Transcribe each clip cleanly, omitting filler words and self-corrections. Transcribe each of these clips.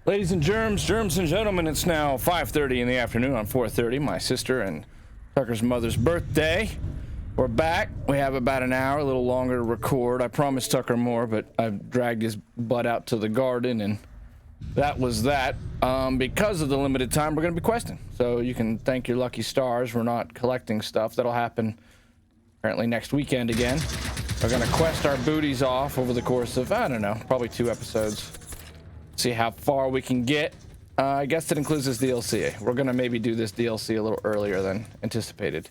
Ladies and germs and gentlemen, it's now 5:30 in the afternoon on 4:30, my sister and Tucker's mother's birthday. We're back. We have about an hour, a little longer to record. I promised Tucker more, but I've dragged his butt out to the garden, and that was that. Because of the limited time, we're going to be questing. So you can thank your lucky stars. We're not collecting stuff. That'll happen apparently next weekend again. We're going to quest our booties off over the course of, I don't know, probably 2 episodes. See how far we can get. I guess that includes this DLC. We're gonna maybe do this DLC a little earlier than anticipated.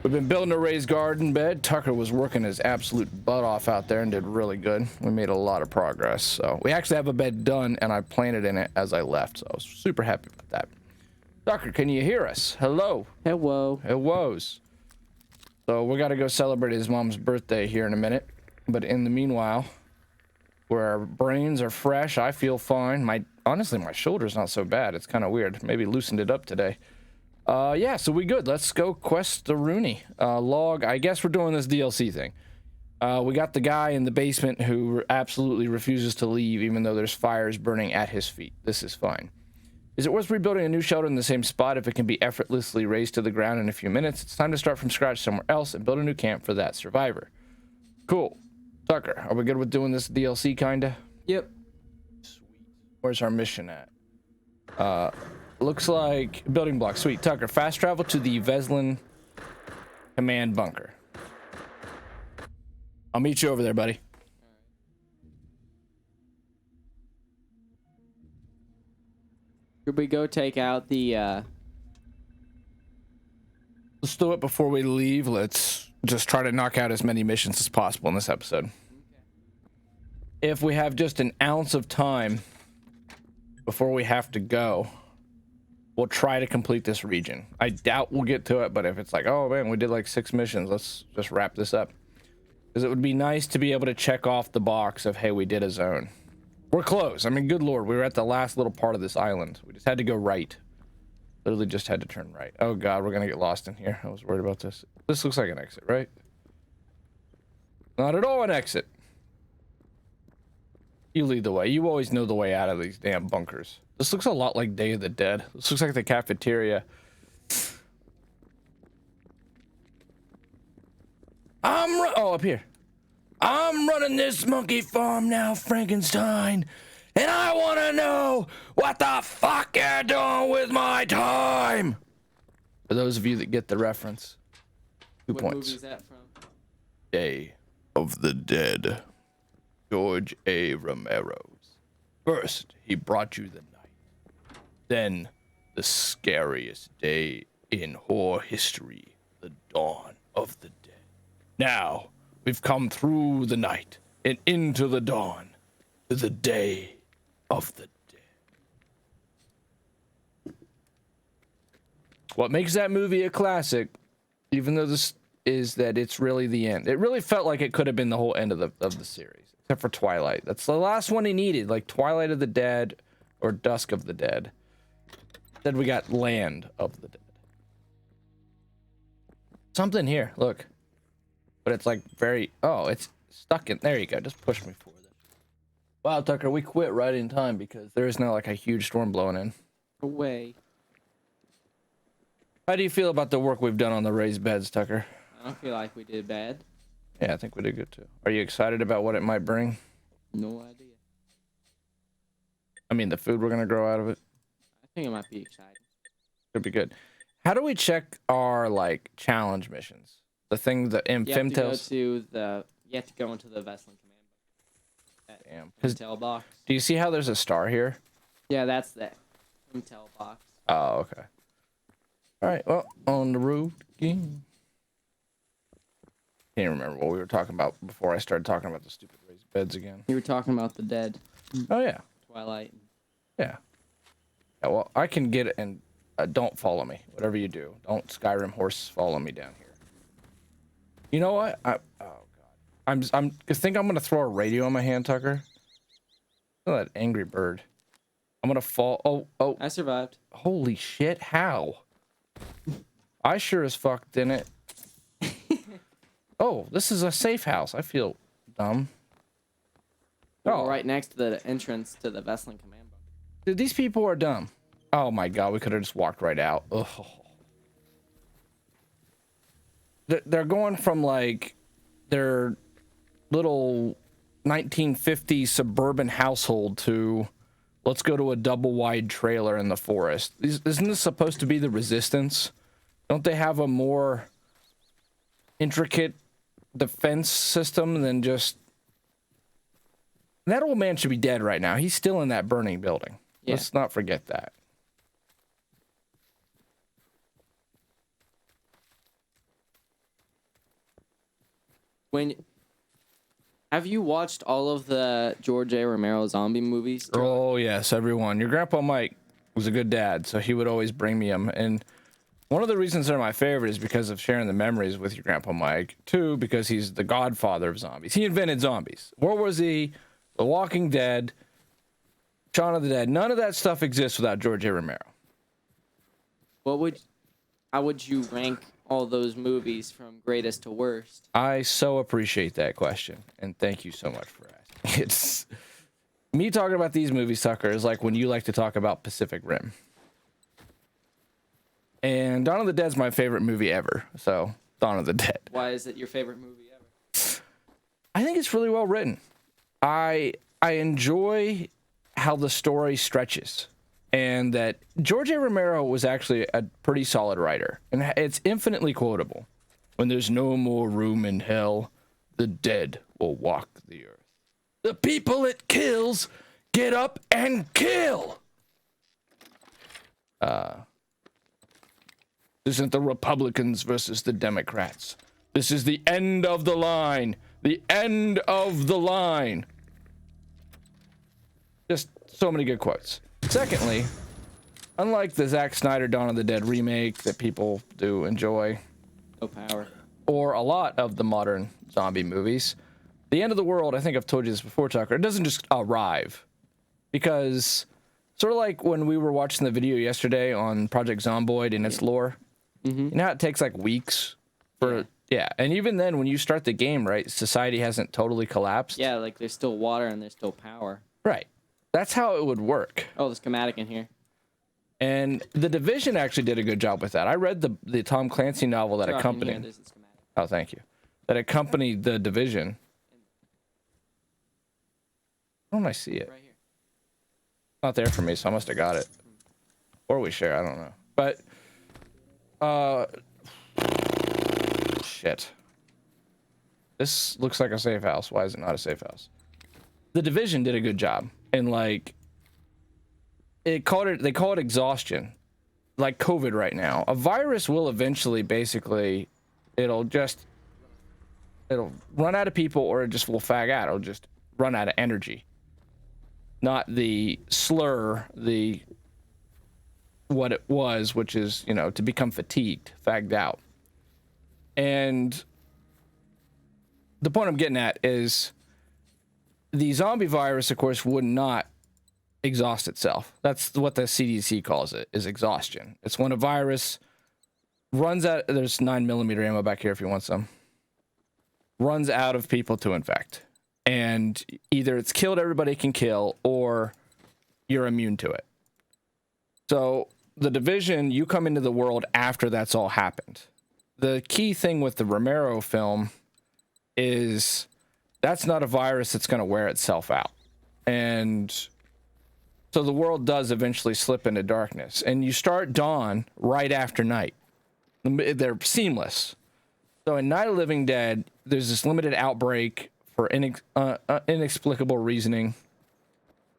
We've been building a raised garden bed. Tucker was working his absolute butt off out there and did really good. We made a lot of progress. So we actually have a bed done, and I planted in it as I left. So I was super happy about that. Tucker, can you hear us? Hello. Hello. Hellos. So we got to go celebrate his mom's birthday here in a minute. But in the meanwhile, where our brains are fresh, I feel fine. Honestly, my shoulder's not so bad. It's kind of weird. Maybe loosened it up today. Yeah, so we good. Let's go quest the Rooney. Log, I guess we're doing this DLC thing. We got the guy in the basement who absolutely refuses to leave, even though there's fires burning at his feet. This is fine. Is it worth rebuilding a new shelter in the same spot if it can be effortlessly raised to the ground in a few minutes? It's time to start from scratch somewhere else and build a new camp for that survivor. Cool. Tucker, are we good with doing this DLC, kinda? Yep. Sweet. Where's our mission at? Looks like building block. Sweet. Tucker, fast travel to the Veslin command bunker. I'll meet you over there, buddy. Should we go take out the, Let's do it before we leave. Let's just try to knock out as many missions as possible in this episode. Okay. If we have just an ounce of time before we have to go, we'll try to complete this region. I doubt we'll get to it, but if it's like, oh man, we did like 6 missions, let's just wrap this up. Because it would be nice to be able to check off the box of, hey, we did a zone. We're close. I mean, good lord, we were at the last little part of this island. We just had to go right. Literally just had to turn right. Oh god, we're gonna get lost in here. I was worried about this. This looks like an exit, right? Not at all an exit. You lead the way. You always know the way out of these damn bunkers. This looks a lot like Day of the Dead. This looks like the cafeteria. Oh, up here. I'm running this monkey farm now, Frankenstein. And I want to know what the fuck you're doing with my time. For those of you that get the reference, 2 points. What movie is that from? Day of the Dead. George A. Romero's. First, he brought you the night. Then, the scariest day in horror history, the dawn of the dead. Now, we've come through the night and into the dawn to the day of the dead. What makes that movie a classic, even though this is that it's really the end. It really felt like it could have been the whole end of the series, except for Twilight. That's the last one he needed, like Twilight of the Dead or Dusk of the Dead. Then we got Land of the Dead. Something here, look. But it's like very, oh, it's stuck in, there you go, just push me forward. Wow, Tucker, we quit right in time because there is now like a huge storm blowing in. Away. How do you feel about the work we've done on the raised beds, Tucker? I don't feel like we did bad. Yeah, I think we did good too. Are you excited about what it might bring? No idea. I mean, the food we're gonna grow out of it. I think it might be exciting. Could be good. How do we check our like challenge missions? The thing that in Femtales. You have to go into the Veslin command. Damn. Intel box. Do you see how there's a star here? Yeah, that's the Intel box. Oh, okay. All right. Well, on the road again. Can't remember what we were talking about before I started talking about the stupid raised beds again. You were talking about the dead. Oh yeah. Twilight. Yeah. Yeah. Well, I can get it, and don't follow me. Whatever you do, don't Skyrim horse follow me down here. You know what? Oh god. I think I'm gonna throw a radio in my hand, Tucker. Look at that angry bird. I'm gonna fall. Oh. I survived. Holy shit! How? I sure as fuck didn't. Oh, this is a safe house. I feel dumb. Oh, right next to the entrance to the Vestlin command bunker. dude, these people are dumb. Oh my god, we could have just walked right out. Ugh. They're going from like their little 1950s suburban household to let's go to a double wide trailer in the forest. Isn't this supposed to be the resistance? Don't they have a more intricate defense system than just... That old man should be dead right now. He's still in that burning building. Yeah. Let's not forget that. Have you watched all of the George A. Romero zombie movies? Oh, yes, everyone. Your grandpa Mike was a good dad, so he would always bring me them. And one of the reasons they're my favorite is because of sharing the memories with your grandpa Mike. Two, because he's the godfather of zombies. He invented zombies. World War Z, The Walking Dead, Shaun of the Dead. None of that stuff exists without George A. Romero. How would you rank all those movies from greatest to worst? I so appreciate that question, and thank you so much for asking. It's me talking about these movies, Tucker, is like when you like to talk about Pacific Rim. And Dawn of the Dead's my favorite movie ever. So, Dawn of the Dead. Why is it your favorite movie ever? I think it's really well written. I enjoy how the story stretches, and that George A. Romero was actually a pretty solid writer, and it's infinitely quotable. When there's no more room in hell, the dead will walk the earth. The people it kills get up and kill. This isn't the Republicans versus the Democrats. This is the end of the line. The end of the line. Just so many good quotes. Secondly, unlike the Zack Snyder Dawn of the Dead remake that people do enjoy, No power. or a lot of the modern zombie movies, the end of the world, I think I've told you this before, Tucker, it doesn't just arrive. Because sort of like when we were watching the video yesterday on Project Zomboid and its lore, you know how it takes like weeks for... Yeah, and even then, when you start the game, right, society hasn't totally collapsed. Yeah, like there's still water and there's still power. Right. That's how it would work. Oh, the schematic in here. And The Division actually did a good job with that. I read the Tom Clancy novel that Sure, accompanied... in here, there's the schematic. Oh, thank you. That accompanied The Division. Where don't I see it? Right here. Not there for me, so I must have got it. Or we share, I don't know. But, shit. This looks like a safe house. Why is it not a safe house? The Division did a good job. And, like, they call it exhaustion. Like COVID right now. A virus will eventually, basically, it'll run out of people, or it just will fag out. It'll just run out of energy. Not the slur, what it was, which is, you know, to become fatigued, fagged out. And the point I'm getting at is the zombie virus, of course, would not exhaust itself. That's what the CDC calls it, is exhaustion. It's when a virus runs out. There's 9mm ammo back here if you want some. Runs out of people to infect. And either it's killed everybody it can kill, or you're immune to it. So The Division, you come into the world after that's all happened. The key thing with the Romero film is that's not a virus that's going to wear itself out. And so the world does eventually slip into darkness. And you start dawn right after night. They're seamless. So in Night of the Living Dead, there's this limited outbreak for inexplicable reasoning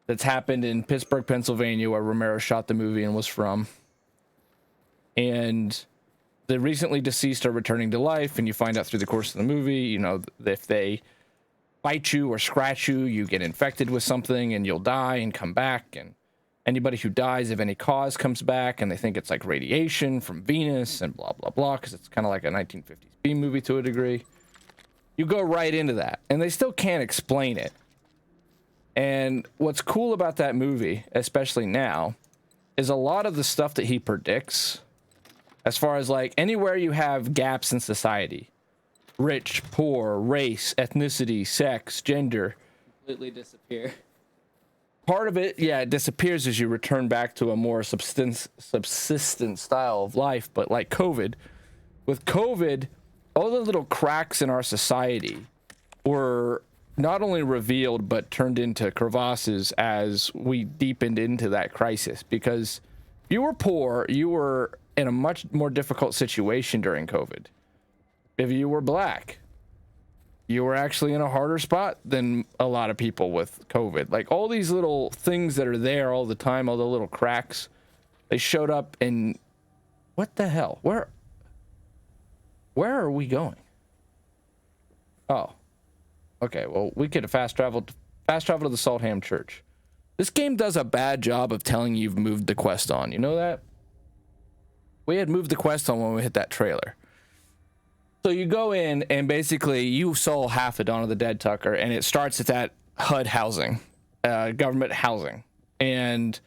that's happened in Pittsburgh, Pennsylvania, where Romero shot the movie and was from. And the recently deceased are returning to life, and you find out through the course of the movie, you know, if they bite you or scratch you, you get infected with something and you'll die and come back. And anybody who dies of any cause comes back, and they think it's like radiation from Venus and blah, blah, blah, because it's kind of like a 1950s B movie to a degree. You go right into that, and they still can't explain it. And what's cool about that movie, especially now, is a lot of the stuff that he predicts, as far as like anywhere you have gaps in society, rich, poor, race, ethnicity, sex, gender, completely disappear. Part of it, yeah, it disappears as you return back to a more subsistent style of life. But like with COVID, all the little cracks in our society were not only revealed but turned into crevasses as we deepened into that crisis. Because if you were poor, you were in a much more difficult situation during COVID. If you were black, you were actually in a harder spot than a lot of people with COVID. Like all these little things that are there all the time, all the little cracks, they showed up in what the hell? Where are we going? Oh, okay. Well, we could have fast traveled to the Saltham Church. This game does a bad job of telling you've moved the quest on. You know that? We had moved the quest on when we hit that trailer. So you go in and basically you saw half of Dawn of the Dead, Tucker, and it starts at that HUD housing, government housing, and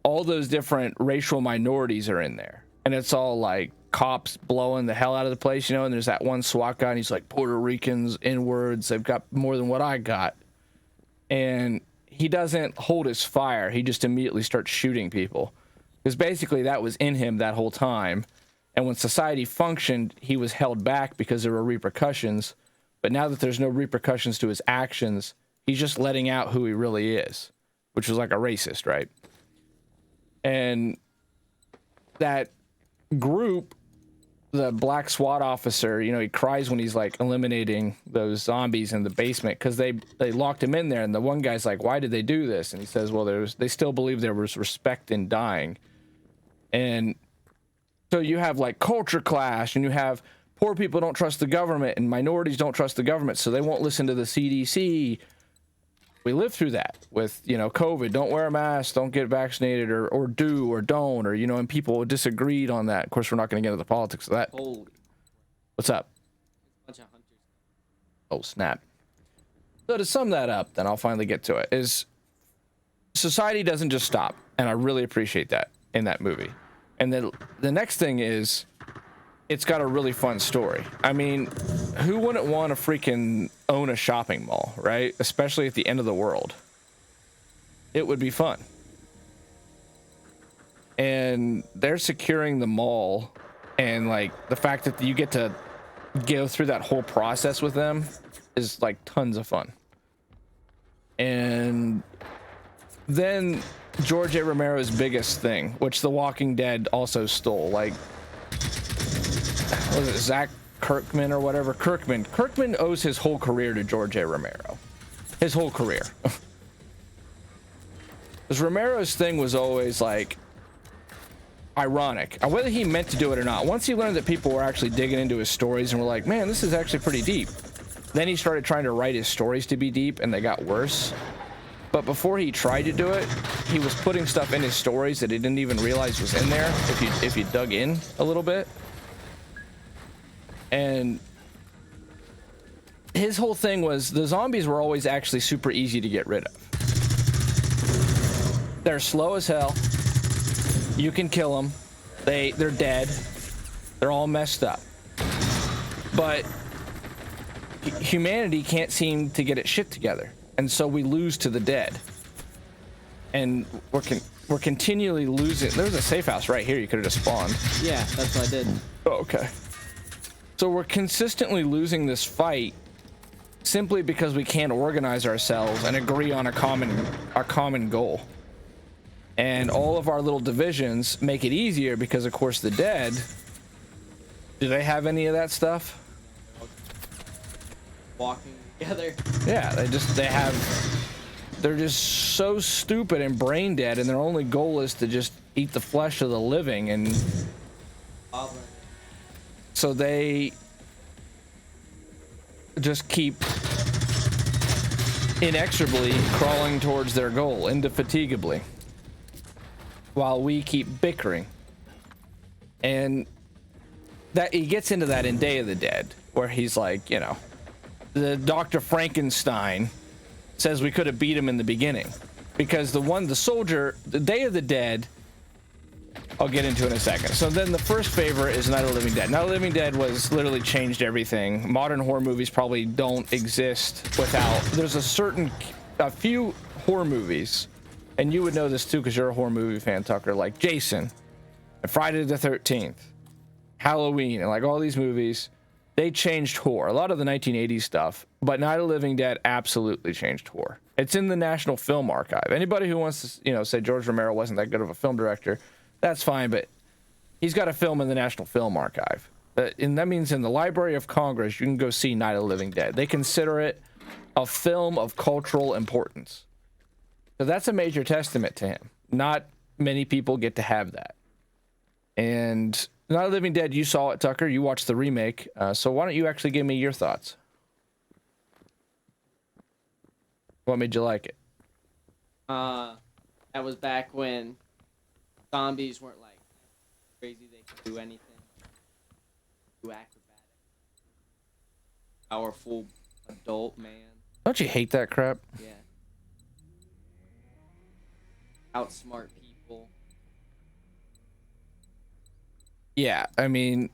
all those different racial minorities are in there, and it's all like cops blowing the hell out of the place, you know. And there's that one SWAT guy, and he's like, Puerto Ricans, N-words, they've got more than what I got, and he doesn't hold his fire. He just immediately starts shooting people, because basically that was in him that whole time. And when society functioned, he was held back because there were repercussions. But now that there's no repercussions to his actions, he's just letting out who he really is, which is like a racist, right? And that group, the black SWAT officer, you know, he cries when he's like eliminating those zombies in the basement because they locked him in there. And the one guy's like, why did they do this? And he says, well, they still believe there was respect in dying. And so you have like culture clash, and you have poor people don't trust the government and minorities don't trust the government, so they won't listen to the CDC. We lived through that with, you know, COVID. Don't wear a mask, don't get vaccinated, or do or don't, or, you know, and people disagreed on that. Of course, we're not going to get into the politics of that. Holy. What's up? Bunch of hunters. Oh, snap. So to sum that up, then I'll finally get to it, is society doesn't just stop. And I really appreciate that in that movie. And then the next thing is, it's got a really fun story. I mean, who wouldn't want to freaking own a shopping mall, right? Especially at the end of the world. It would be fun. And they're securing the mall, and like the fact that you get to go through that whole process with them is like tons of fun. And then George A. Romero's biggest thing, which The Walking Dead also stole, like, was it Zach Kirkman or whatever? Kirkman owes his whole career to George A. Romero. His whole career. Because Romero's thing was always like ironic, whether he meant to do it or not. Once he learned that people were actually digging into his stories and were like, man, this is actually pretty deep, then he started trying to write his stories to be deep, and they got worse. But before he tried to do it, he was putting stuff in his stories that he didn't even realize was in there if you dug in a little bit. And his whole thing was the zombies were always actually super easy to get rid of. They're slow as hell. You can kill them. They're dead. They're all messed up. But humanity can't seem to get its shit together. And so we lose to the dead, and we're continually losing. There's a safe house right here. You could have just spawned. Yeah, that's what I did. Oh, okay. So we're consistently losing this fight simply because we can't organize ourselves and agree on a common goal. And all of our little divisions make it easier because, of course, the dead. Do they have any of that stuff? Walking together. Yeah, they're just so stupid and brain dead, and their only goal is to just eat the flesh of the living, and so they just keep inexorably crawling towards their goal, indefatigably, while we keep bickering. And that he gets into that in Day of the Dead, where he's like, you know, the Dr. Frankenstein says we could have beat him in the beginning, because the soldier, the Day of the Dead, I'll get into in a second. So then the first favorite is Night of the Living Dead. Night of the Living Dead was literally changed everything. Modern horror movies probably don't exist without, there's a certain a few horror movies, and you would know this too because you're a horror movie fan, Tucker, like Jason, and Friday the 13th, Halloween, and like all these movies, they changed horror. A lot of the 1980s stuff, but Night of the Living Dead absolutely changed horror. It's in the National Film Archive. Anybody who wants to, say George Romero wasn't that good of a film director, that's fine, but he's got a film in the National Film Archive. And that means in the Library of Congress, you can go see Night of the Living Dead. They consider it a film of cultural importance. So that's a major testament to him. Not many people get to have that. And Night of the Living Dead, you saw it, Tucker. You watched the remake. So why don't you actually give me your thoughts? What made you like it? That was back when zombies weren't like crazy. They could do anything. Do acrobatic. Powerful adult man. Don't you hate that crap? Yeah. Outsmart people. Yeah, I mean,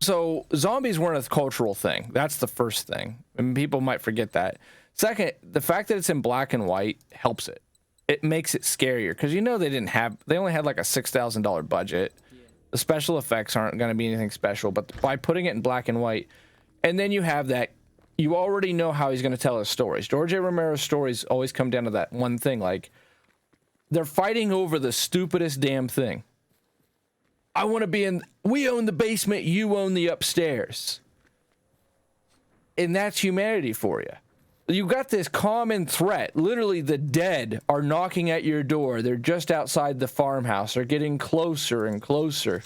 so zombies weren't a cultural thing. That's the first thing. And people might forget that. Second, the fact that it's in black and white helps it. It makes it scarier because they only had like a $6,000 budget. Yeah. The special effects aren't going to be anything special, but by putting it in black and white, and then you have that, you already know how he's going to tell his stories. George A. Romero's stories always come down to that one thing, like they're fighting over the stupidest damn thing. I want to be we own the basement, you own the upstairs. And that's humanity for you. You got this common threat. Literally, the dead are knocking at your door. They're just outside the farmhouse. They're getting closer and closer.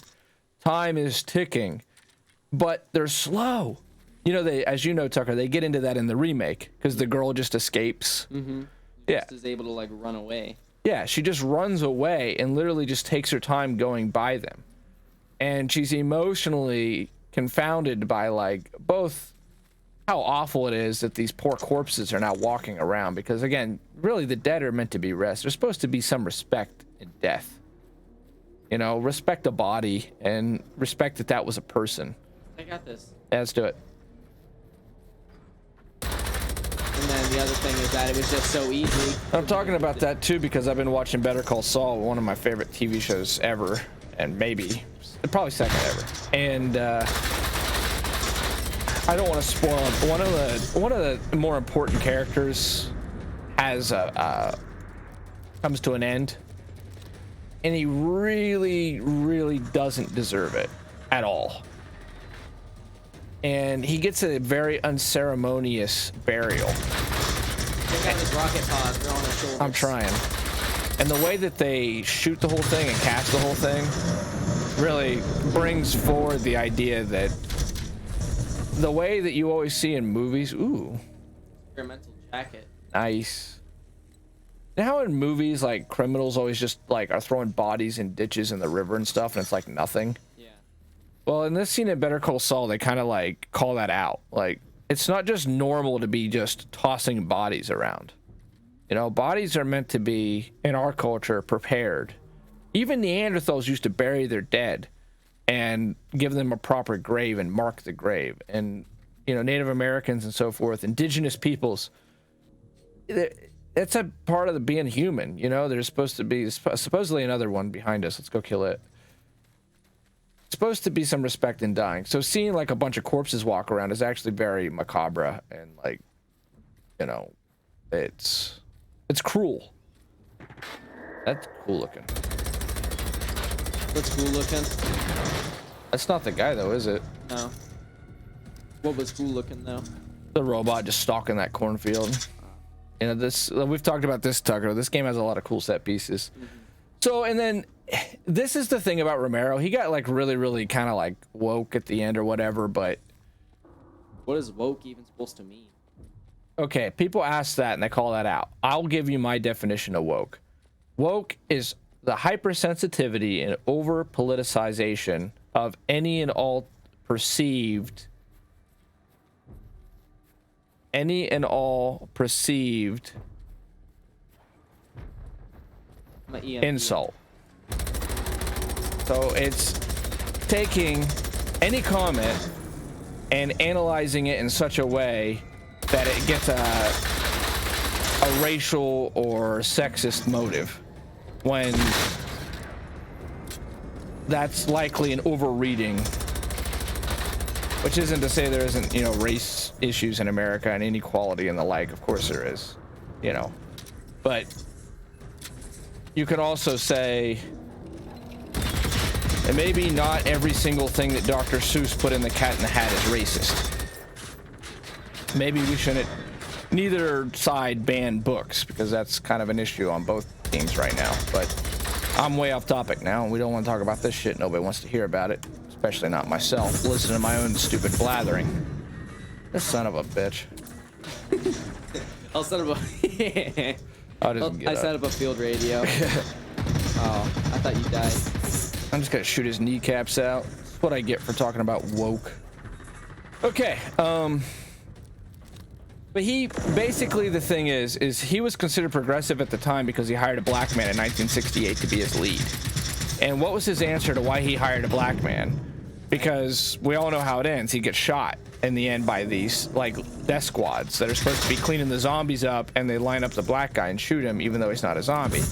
Time is ticking. But they're slow. As you know, Tucker, they get into that in the remake because the girl just escapes. Mm-hmm. Yeah. Just is able to, like, run away. Yeah, she just runs away and literally just takes her time going by them. And she's emotionally confounded by, like, both how awful it is that these poor corpses are now walking around because, again, really the dead are meant to be rest. There's supposed to be some respect in death. Respect a body and respect that was a person. I got this. Yeah, let's do it. And then the other thing is that it was just so easy. I'm talking about that too because I've been watching Better Call Saul, one of my favorite TV shows ever, and probably second ever. And I don't want to spoil it. One of the more important characters comes to an end, and he really, really doesn't deserve it at all. And he gets a very unceremonious burial. Check out his rocket pods. They're on his shoulders. I'm trying. And the way that they shoot the whole thing and cast the whole thing really brings forward the idea that the way that you always see in movies. Ooh. Experimental jacket. Nice. You know how in movies, like, criminals always just, like, are throwing bodies in ditches in the river and stuff, and it's, like, nothing? Yeah. Well, in this scene in Better Call Saul, they kind of, like, call that out. Like, it's not just normal to be just tossing bodies around. Bodies are meant to be, in our culture, prepared. Even Neanderthals used to bury their dead and give them a proper grave and mark the grave. And, Native Americans and so forth, indigenous peoples, it's a part of the being human. There's supposed to be, supposedly another one behind us. Let's go kill it. Supposed to be some respect in dying. So seeing like a bunch of corpses walk around is actually very macabre and like, it's cruel. That's cool looking. What's cool looking? That's not the guy though, is it? No. What was cool looking though? The robot just stalking that cornfield. We've talked about this, Tucker. This game has a lot of cool set pieces. Mm-hmm. So, and then this is the thing about Romero. He got like really, really kind of like woke at the end or whatever, but what is woke even supposed to mean? Okay, people ask that and they call that out. I'll give you my definition of woke. Woke is the hypersensitivity and over politicization of any and all perceived insult. So it's taking any comment and analyzing it in such a way that it gets a racial or sexist motive, when that's likely an overreading. Which isn't to say there isn't, you know, race issues in America and inequality and the like. Of course there is, you know. But you could also say, and maybe not every single thing that Dr. Seuss put in the Cat in the Hat is racist. Maybe we shouldn't, neither side ban books, because that's kind of an issue on both teams right now. But I'm way off topic now. We don't want to talk about this shit. Nobody wants to hear about it. Especially not myself. Listen to my own stupid blathering. This son of a bitch. I'll set up a... I set up a field radio. Oh, I thought you died. I'm just gonna shoot his kneecaps out. That's what I get for talking about woke. Okay, but he basically, the thing is he was considered progressive at the time because he hired a black man in 1968 to be his lead. And what was his answer to why he hired a black man? Because we all know how it ends. He gets shot in the end by these like death squads that are supposed to be cleaning the zombies up, and they line up the black guy and shoot him even though he's not a zombie.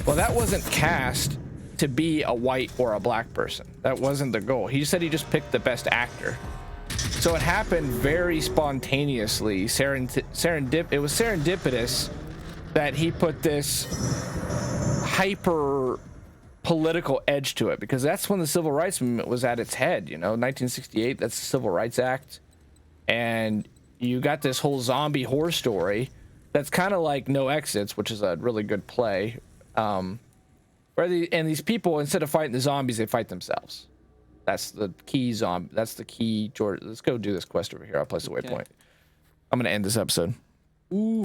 Well, that wasn't cast to be a white or a black person. That wasn't the goal. He said he just picked the best actor. So it happened very spontaneously. It was serendipitous that he put this hyper political edge to it, because that's when the civil rights movement was at its head. You know, 1968, that's the Civil Rights Act, and you got this whole zombie horror story that's kind of like No Exits, which is a really good play, where these people, instead of fighting the zombies, they fight themselves. That's the key George. Let's go do this quest over here. I'll place the waypoint. I'm gonna end this episode. Ooh.